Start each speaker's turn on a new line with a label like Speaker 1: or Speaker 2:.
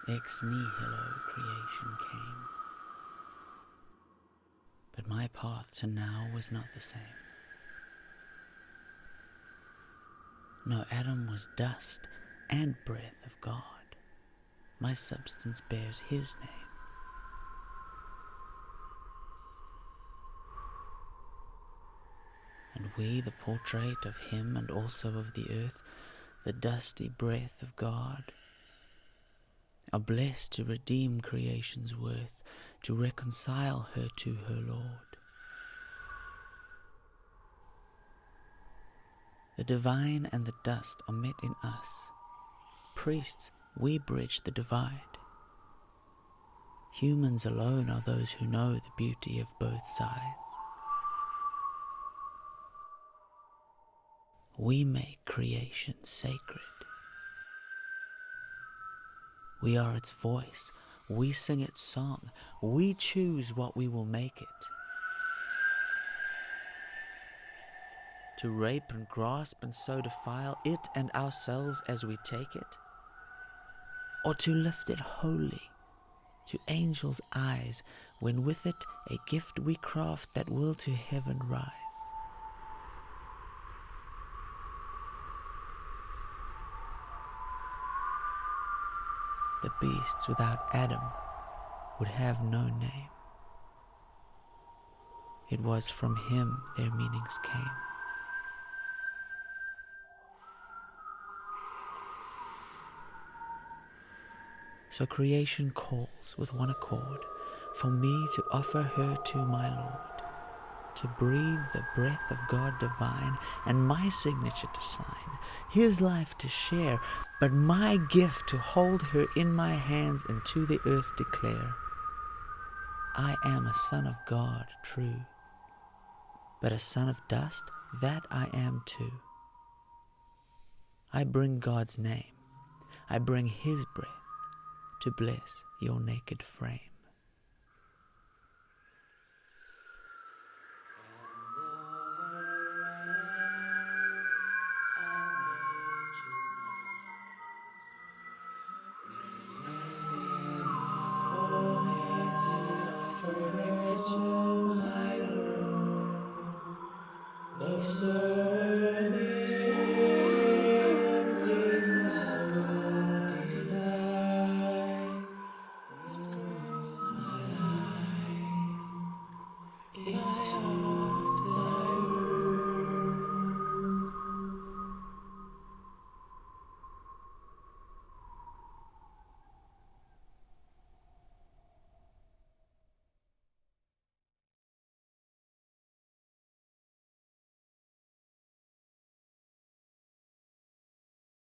Speaker 1: Ex nihilo creation came. But my path to now was not the same. No, Adam was dust and breath of God. My substance bears his name. And we, the portrait of him and also of the earth, the dusty breath of God, are blessed to redeem creation's worth, to reconcile her to her Lord. The divine and the dust are met in us. Priests, we bridge the divide. Humans alone are those who know the beauty of both sides. We make creation sacred. We are its voice. We sing its song. We choose what we will make it. To rape and grasp and so defile it and ourselves as we take it? Or to lift it wholly to angels' eyes, when with it a gift we craft that will to heaven rise? The beasts without Adam would have no name. It was from him their meanings came. So creation calls with one accord for me to offer her to my Lord, to breathe the breath of God divine and my signature to sign, his life to share, but my gift to hold her in my hands and to the earth declare, I am a son of God, true, but a son of dust, that I am too. I bring God's name, I bring his breath to bless your naked frame.
Speaker 2: Love so